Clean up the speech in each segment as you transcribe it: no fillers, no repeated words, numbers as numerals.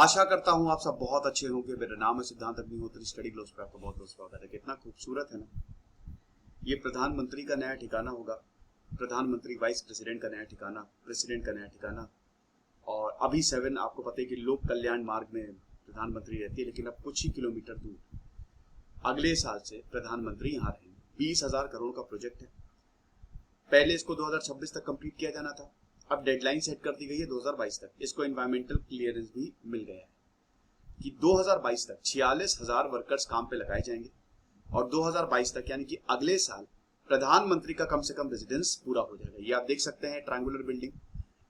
आशा करता हूँ आप सब बहुत अच्छे होंगे। मेरा नाम है सिद्धांत अग्निहोत्री। स्टडी ग्लोब्स पे आपका बहुत बहुत स्वागत है। कितना खूबसूरत है ना। ये प्रधानमंत्री का नया ठिकाना होगा, प्रधानमंत्री वाइस प्रेसिडेंट का नया ठिकाना, प्रेसिडेंट का नया ठिकाना। और अभी 7 आपको पता है कि लोक कल्याण मार्ग में प्रधानमंत्री रहती है, लेकिन अब कुछ ही किलोमीटर दूर अगले साल से प्रधानमंत्री यहाँ रहेंगे। 20,000 करोड़ का प्रोजेक्ट है। पहले इसको 2026 तक कंप्लीट किया जाना था, अब डेडलाइन सेट कर दी गई है 2022 तक। इसको एनवायरमेंटल क्लियरेंस भी मिल गया है कि 2022 तक 46,000 वर्कर्स काम पे लगाए जाएंगे और 2022 तक यानी कि अगले साल प्रधानमंत्री का कम से कम रेजिडेंस पूरा हो जाएगा। ये आप देख सकते हैं ट्रायंगुलर बिल्डिंग,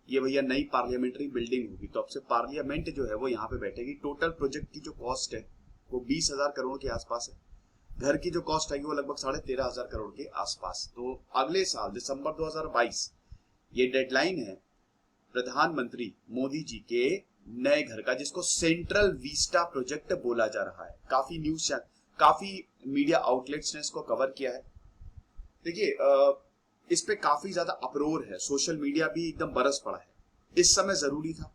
ये भैया नई पार्लियामेंट्री बिल्डिंग होगी। तो अब से पार्लियामेंट जो है वो यहाँ पे बैठेगी। टोटल प्रोजेक्ट की जो कॉस्ट है वो 20,000 करोड़ के आसपास है। घर की जो कॉस्ट आएगी वो लगभग 13,500 करोड़ के आसपास। तो अगले साल दिसंबर 2022 ये डेडलाइन है प्रधानमंत्री मोदी जी के नए घर का, जिसको सेंट्रल विस्टा प्रोजेक्ट बोला जा रहा है। काफी न्यूज, काफी मीडिया आउटलेट्स ने इसको कवर किया है। देखिए इस पे काफी ज्यादा अप्रोर है, सोशल मीडिया भी एकदम बरस पड़ा है। इस समय जरूरी था,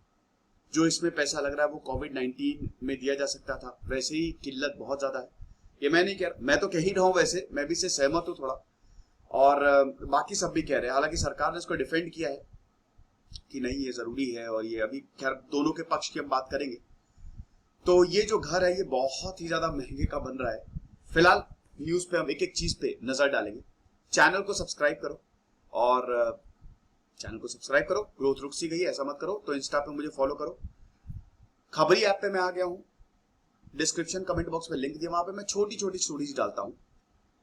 जो इसमें पैसा लग रहा है वो कोविड-19 में दिया जा सकता था। वैसे ही किल्लत बहुत ज्यादा है, ये मैं नहीं कह रहा, मैं तो कह ही रहा हूं, वैसे मैं भी इससे सहमत हूं थोड़ा, और बाकी सब भी कह रहे हैं। हालांकि सरकार ने इसको डिफेंड किया है कि नहीं ये जरूरी है, और ये अभी खैर दोनों के पक्ष की हम बात करेंगे। तो ये जो घर है ये बहुत ही ज्यादा महंगे का बन रहा है। फिलहाल न्यूज पे हम एक एक चीज पे नजर डालेंगे। चैनल को सब्सक्राइब करो, और चैनल को सब्सक्राइब करो। ग्रोथ रुक सी गई है, ऐसा मत करो। तो इंस्टा पे मुझे फॉलो करो। खबरी ऐप पे मैं आ गया हूं, डिस्क्रिप्शन कमेंट बॉक्स में लिंक दिया, वहां पे मैं छोटी छोटी स्टोरीज डालता हूं।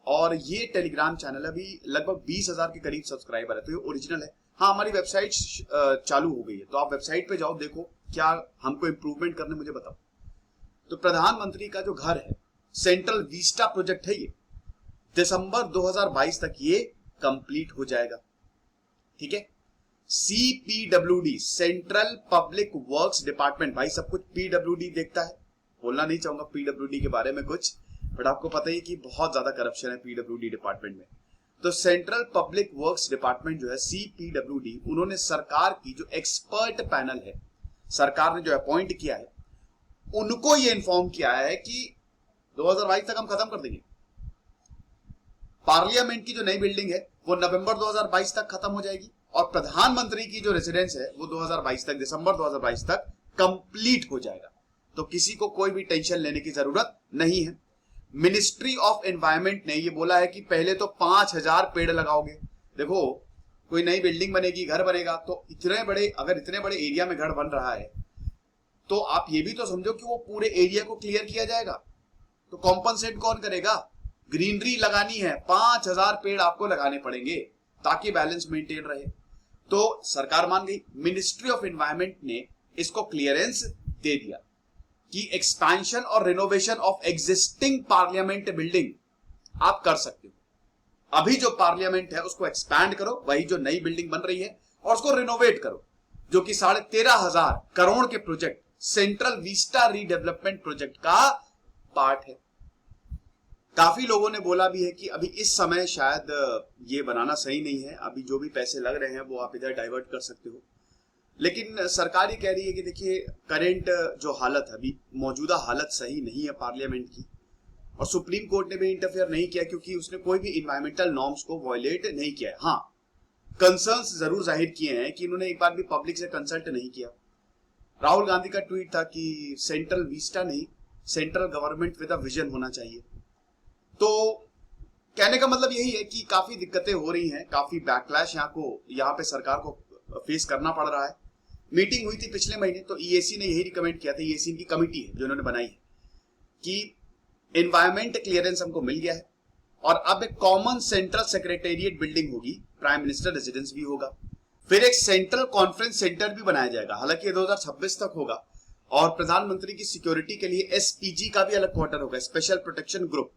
और ये टेलीग्राम चैनल अभी लगभग 20,000 के करीब सब्सक्राइबर है, तो ये ओरिजिनल है। हाँ, हमारी वेबसाइट चालू हो गई है, तो आप वेबसाइट पे जाओ, देखो क्या हमको इंप्रूवमेंट करने, मुझे बताओ। तो प्रधानमंत्री का जो घर है सेंट्रल विस्टा प्रोजेक्ट है, ये दिसंबर 2022 तक ये कंप्लीट हो जाएगा। ठीक है। CPWD central public works department, भाई सब कुछ PWD देखता है। बोलना नहीं चाहूंगा PWD के बारे में कुछ, बट आपको पता ही कि बहुत ज्यादा करप्शन है PWD डिपार्टमेंट में। तो सेंट्रल पब्लिक वर्क्स डिपार्टमेंट जो है CPWD, उन्होंने सरकार की जो एक्सपर्ट पैनल है, सरकार ने जो अपॉइंट किया है, उनको ये इन्फॉर्म किया है कि 2022 तक हम खत्म कर देंगे। पार्लियामेंट की जो नई बिल्डिंग है वो नवंबर 2022 तक खत्म हो जाएगी, और प्रधानमंत्री की जो रेजिडेंस है वो 2022 तक, दिसंबर 2022 तक कंप्लीट हो जाएगा। तो किसी को कोई भी टेंशन लेने की जरूरत नहीं है। मिनिस्ट्री ऑफ एनवायरमेंट ने ये बोला है कि पहले तो 5,000 पेड़ लगाओगे। देखो, कोई नई बिल्डिंग बनेगी, घर बनेगा, तो अगर इतने बड़े एरिया में घर बन रहा है, तो आप ये भी तो समझो कि वो पूरे एरिया को क्लियर किया जाएगा। तो कॉम्पनसेट कौन करेगा? ग्रीनरी लगानी है, 5,000 पेड़ आपको लगाने पड़ेंगे ताकि बैलेंस मेंटेन रहे। तो सरकार मान गई। मिनिस्ट्री ऑफ एनवायरमेंट ने इसको क्लियरेंस दे दिया कि एक्सपेंशन और renovation of existing parliament building आप कर सकते हो। अभी जो पार्लियामेंट है उसको एक्सपैंड करो, वही जो नई बिल्डिंग बन रही है, और उसको रिनोवेट करो, जो कि 13,500 करोड़ के project central Vista redevelopment project का पार्ट है। काफी लोगों ने बोला भी है कि अभी इस समय शायद ये बनाना सही नहीं है, अभी जो भी पैसे लग रहे हैं वो आप इधर डाइवर्ट कर सकते हो। लेकिन सरकार ये कह रही है कि देखिए करंट जो हालत है, अभी मौजूदा हालत सही नहीं है पार्लियामेंट की, और सुप्रीम कोर्ट ने भी इंटरफेयर नहीं किया क्योंकि उसने कोई भी इन्वायरमेंटल नॉर्म्स को वायलेट नहीं किया है। हाँ, कंसर्न्स जरूर जाहिर किए हैं कि इन्होंने एक बार भी पब्लिक से कंसल्ट नहीं किया। राहुल गांधी का ट्वीट था कि सेंट्रल विस्टा नहीं, central government with a vision होना चाहिए। तो कहने का मतलब यही है कि काफी दिक्कतें हो रही हैं, काफी बैकलैश यहाँ पे सरकार को फेस करना पड़ रहा है। मीटिंग हुई थी पिछले महीने, तो EAC ने यही रिकमेंड किया था, EAC की कमिटी है जो इन्होंने बनाई है, कि एनवायरमेंट क्लियरेंस हमको मिल गया है, और अब एक कॉमन सेंट्रल सेक्रेटेरिएट बिल्डिंग होगी, प्राइम मिनिस्टर रेजिडेंस भी होगा, फिर एक सेंट्रल कॉन्फ्रेंस सेंटर भी बनाया जाएगा। हालांकि 2026 तक होगा, और प्रधानमंत्री की सिक्योरिटी के लिए SPG का भी अलग क्वार्टर होगा, स्पेशल प्रोटेक्शन ग्रुप।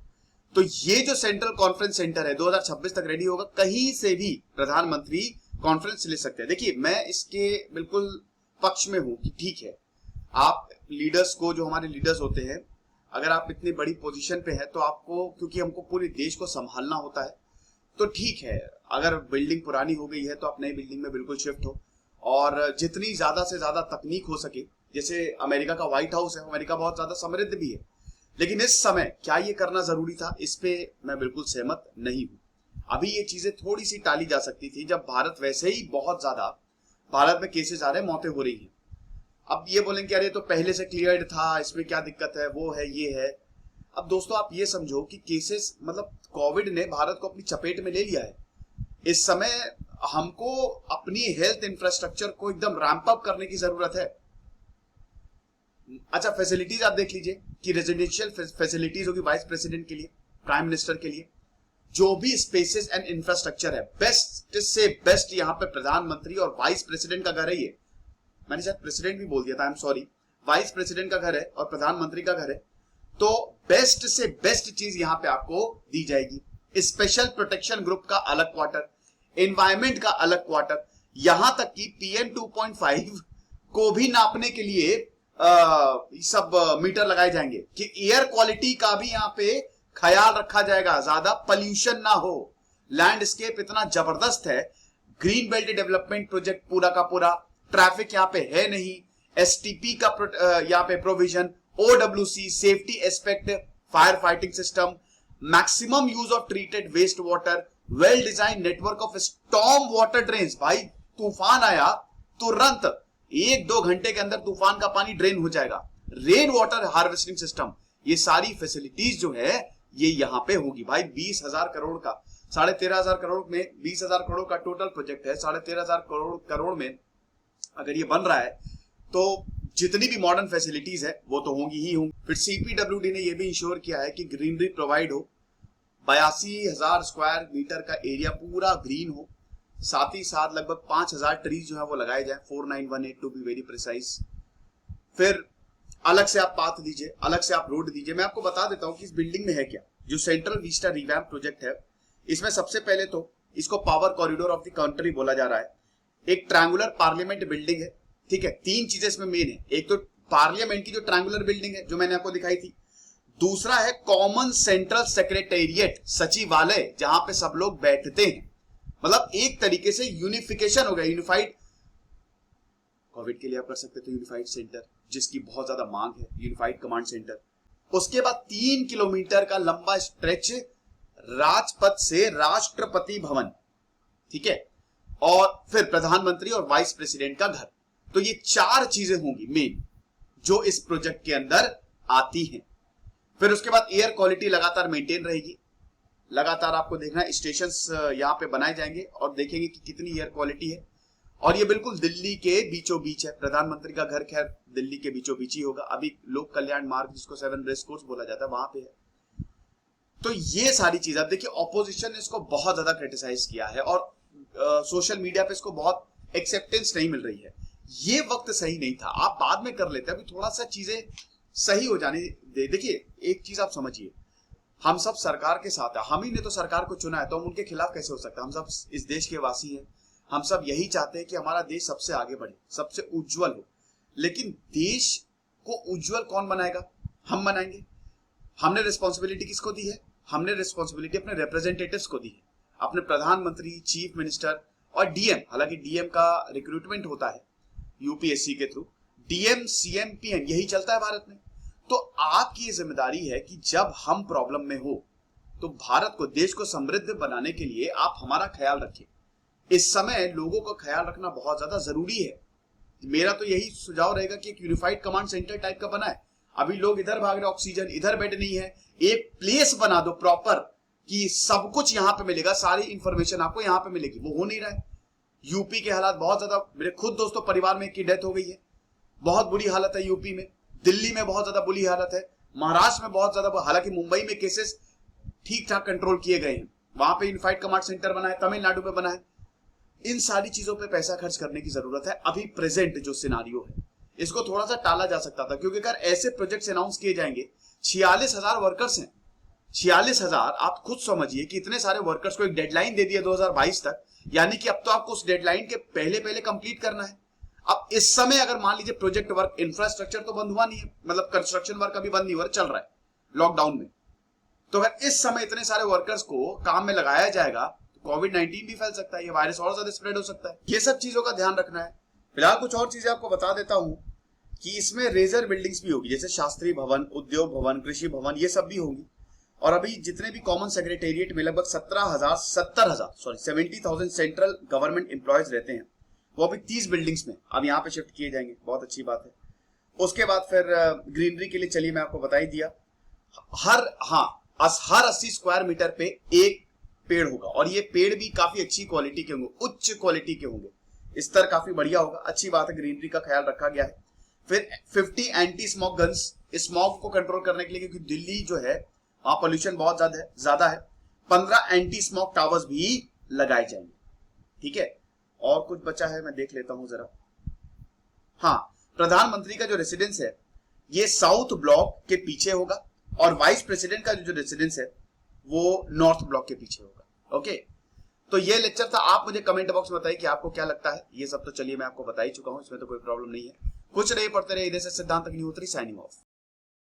तो ये जो सेंट्रल कॉन्फ्रेंस सेंटर है 2026 तक रेडी होगा, कहीं से भी प्रधानमंत्री कॉन्फ्रेंस ले सकते हैं। देखिए, मैं इसके बिल्कुल पक्ष में हूं कि ठीक है, आप लीडर्स को, जो हमारे लीडर्स होते हैं, अगर आप इतनी बड़ी पोजीशन पे हैं तो आपको, क्योंकि हमको पूरे देश को संभालना होता है, तो ठीक है, अगर बिल्डिंग पुरानी हो गई है तो आप नई बिल्डिंग में बिल्कुल शिफ्ट हो, और जितनी ज्यादा से ज्यादा तकनीक हो सके जैसे अमेरिका का व्हाइट हाउस है, अमेरिका बहुत ज्यादा समृद्ध भी है, लेकिन इस समय क्या ये करना जरूरी था, इस पे मैं बिल्कुल सहमत नहीं हूं। अभी ये चीजें थोड़ी सी टाली जा सकती थी, जब भारत वैसे ही बहुत ज्यादा, भारत में केसेस आ रहे हैं, मौतें हो रही हैं। अब ये बोलेंगे अरे तो पहले से क्लियर्ड था, इसमें क्या दिक्कत है, वो है, ये है। अब दोस्तों आप ये समझो कि केसेस, मतलब कोविड ने भारत को अपनी चपेट में ले लिया है। इस समय हमको अपनी हेल्थ इंफ्रास्ट्रक्चर को एकदम रैंप अप करने की जरूरत है। अच्छा, फैसिलिटीज आप देख लीजिए कि रेजिडेंशियल फैसिलिटीज होगी वाइस प्रेसिडेंट के लिए, प्राइम मिनिस्टर के लिए, जो भी स्पेसेस एंड इंफ्रास्ट्रक्चर है, बेस्ट से बेस्ट यहाँ पे प्रधानमंत्री और वाइस प्रेसिडेंट का घर है। ये मैंने शायद प्रेसिडेंट भी बोल दिया था, I am sorry, vice president का घर है और प्रधानमंत्री का घर है। तो बेस्ट से बेस्ट चीज यहाँ पे आपको दी जाएगी। स्पेशल प्रोटेक्शन ग्रुप का अलग क्वार्टर, एनवायरमेंट का अलग क्वार्टर, यहां तक कि PM 2.5 को भी नापने के लिए सब मीटर लगाए जाएंगे कि एयर क्वालिटी का भी यहाँ पे ख्याल रखा जाएगा, ज्यादा पोल्यूशन ना हो। लैंडस्केप इतना जबरदस्त है, ग्रीन बेल्ट डेवलपमेंट प्रोजेक्ट पूरा का पूरा, ट्रैफिक यहाँ पे है नहीं, STP का यहाँ पे provision, OWC safety aspect, fire fighting system, maximum use of treated waste water, well design network of storm water drains. भाई तूफान आया तुरंत 1-2 घंटे के अंदर तूफान का पानी ड्रेन हो जाएगा। रेन वाटर हार्वेस्टिंग सिस्टम, ये सारी फैसिलिटीज जो है ये यहां पे होगी। भाई 20,000 करोड़ का, 13,500 करोड़ में 20,000 करोड़ का टोटल प्रोजेक्ट है। 13,500 करोड़ में अगर ये बन रहा है तो जितनी भी मॉडर्न फैसिलिटीज है वो तो होंगी ही होंगी। फिर CPWD ने ये भी इंश्योर किया है कि ग्रीनरी प्रोवाइड हो, 82,000 स्क्वायर मीटर का एरिया पूरा ग्रीन हो, साथ ही साथ लगभग 5,000 ट्रीज जो है वो लगाए जाए, 4918 टू बी वेरी प्रिसाइज। फिर अलग से आप पाथ दीजिए, अलग से आप रोड दीजिए। मैं आपको बता देता हूं कि इस बिल्डिंग में है क्या। जो सेंट्रल विस्टा रिवैम्प प्रोजेक्ट है, इसमें सबसे पहले तो इसको power corridor of the country बोला जा रहा है। एक ट्रायंगुलर पार्लियामेंट बिल्डिंग है, ठीक है। 3 चीजें इसमें मेन है, एक तो पार्लियामेंट की जो ट्रायंगुलर बिल्डिंग है जो मैंने आपको दिखाई थी, दूसरा है कॉमन सेंट्रल सेक्रेटेरिएट, सचिवालय, जहां पे सब लोग बैठते हैं। मतलब एक तरीके से यूनिफिकेशन हो गया, यूनिफाइड। कोविड के लिए आप कर सकते थे यूनिफाइड सेंटर, जिसकी बहुत ज्यादा मांग है, यूनिफाइड कमांड सेंटर। उसके बाद 3 किलोमीटर का लंबा स्ट्रेच राजपथ से राष्ट्रपति भवन, ठीक है, और फिर प्रधानमंत्री और वाइस प्रेसिडेंट का घर। तो ये 4 चीजें होंगी मेन जो इस प्रोजेक्ट के अंदर आती हैं। फिर उसके बाद एयर क्वालिटी लगातार मेंटेन रहेगी, लगातार आपको देखना है स्टेशंस यहां पे बनाए जाएंगे और देखेंगे कि कितनी एयर क्वालिटी है। और ये बिल्कुल दिल्ली के बीचों बीच है। प्रधानमंत्री का घर खैर दिल्ली के बीचों बीच ही होगा। अभी लोक कल्याण मार्ग, जिसको 7 रेस कोर्स बोला जाता है, वहां पे है। तो ये सारी चीज आप देखिए, ऑपोजिशन ने इसको बहुत ज्यादा क्रिटिसाइज किया है और सोशल मीडिया पे इसको बहुत एक्सेप्टेंस नहीं मिल रही है। ये वक्त सही नहीं था, आप बाद में कर लेते, अभी थोड़ा सा चीजें सही हो जाने दे। देखिए एक चीज आप समझिए, हम सब सरकार के साथ है, हम ही ने तो सरकार को चुना है, तो हम उनके खिलाफ कैसे हो सकता है। हम सब इस देश के वासी हैं, हम सब यही चाहते हैं कि हमारा देश सबसे आगे बढ़े, सबसे उज्जवल हो। लेकिन देश को उज्जवल कौन बनाएगा? हम बनाएंगे। हमने रिस्पॉन्सिबिलिटी किसको दी है? हमने रिस्पॉन्सिबिलिटी अपने रिप्रेजेंटेटिव्स को दी है, अपने प्रधानमंत्री, चीफ मिनिस्टर और डीएम। हालांकि डीएम का रिक्रूटमेंट होता है यूपीएससी के थ्रू, डीएम, सीएम, पीएम, यही चलता है भारत में। तो आपकी जिम्मेदारी है कि जब हम प्रॉब्लम में हो तो भारत को, देश को समृद्ध बनाने के लिए आप हमारा ख्याल रखिए। इस समय लोगों का ख्याल रखना बहुत ज्यादा जरूरी है। मेरा तो यही सुझाव रहेगा कि एक यूनिफाइड कमांड सेंटर टाइप का बना है। अभी लोग इधर भाग रहे, ऑक्सीजन इधर, बेड नहीं है। एक प्लेस बना दो प्रॉपर कि सब कुछ यहां पे मिलेगा, सारी इंफॉर्मेशन आपको यहां पे मिलेगी। वो हो नहीं रहा है। यूपी के हालात बहुत ज्यादा, मेरे खुद दोस्तों परिवार में एक की डेथ हो गई है, बहुत बुरी हालत है यूपी में। दिल्ली में बहुत ज्यादा बुरी हालत है, महाराष्ट्र में बहुत ज्यादा, हालांकि मुंबई में केसेस ठीक ठाक कंट्रोल किए गए हैं, वहां पे यूनिफाइड कमांड सेंटर बना है, तमिलनाडु में बना है। इन सारी चीजों पे पैसा खर्च करने की जरूरत है। अभी प्रेजेंट जो सिनारियो है इसको थोड़ा सा टाला जा सकता था, क्योंकि अगर ऐसे प्रोजेक्ट्स अनाउंस किए जाएंगे, 46,000 वर्कर्स हैं, 46,000, आप खुद समझिए कि इतने सारे वर्कर्स को एक डेडलाइन दे दिया 2022 तक, यानी कि अब तो आपको उस डेडलाइन के पहले पहले कंप्लीट करना है। अब इस समय अगर मान लीजिए प्रोजेक्ट वर्क, इंफ्रास्ट्रक्चर तो बंद हुआ नहीं है, मतलब कंस्ट्रक्शन वर्क अभी बंद नहीं हुआ, चल रहा है लॉकडाउन में, तो अगर इस समय इतने सारे वर्कर्स को काम में लगाया जाएगा तो कोविड-19 भी फैल सकता है, ये वायरस और ज्यादा स्प्रेड हो सकता है। ये सब चीजों का ध्यान रखना है। फिलहाल कुछ और चीजें आपको बता देता हूं कि इसमें रेजर बिल्डिंग्स भी होगी, जैसे शास्त्री भवन, उद्योग भवन, कृषि भवन, ये सब भी होंगी। और अभी जितने भी कॉमन सेक्रेटेरिएट में लगभग 70,000 सेंट्रल गवर्नमेंट एम्प्लॉयज रहते हैं, वो अभी 30 बिल्डिंग्स में अब यहाँ पे शिफ्ट किए जाएंगे। बहुत अच्छी बात है। उसके बाद फिर ग्रीनरी के लिए चलिए मैं आपको बता ही दिया, हर 80 स्क्वायर मीटर पे एक पेड़ होगा, और ये पेड़ भी काफी अच्छी क्वालिटी के होंगे, उच्च क्वालिटी के होंगे, स्तर काफी बढ़िया होगा। अच्छी बात है, ग्रीनरी का ख्याल रखा गया है। फिर 50 एंटी स्मॉग गन्स, स्मॉग को कंट्रोल करने के लिए, क्योंकि दिल्ली जो है वहां पोल्यूशन बहुत ज्यादा है। 15 एंटी स्मॉग टावर्स भी लगाए जाएंगे। ठीक है, और कुछ बचा है मैं देख लेता हूं जरा। हाँ, प्रधानमंत्री का जो रेसिडेंस है ये साउथ ब्लॉक के पीछे होगा, और वाइस प्रेसिडेंट का जो रेसिडेंस है वो नॉर्थ ब्लॉक के पीछे होगा। ओके, तो ये लेक्चर था। आप मुझे कमेंट बॉक्स में बताइए कि आपको क्या लगता है। ये सब तो चलिए मैं आपको बता ही चुका हूं, इसमें तो कोई प्रॉब्लम नहीं है। कुछ नहीं, पढ़ते रहे। इधर से सिद्धांत अग्निहोत्री साइनिंग ऑफ।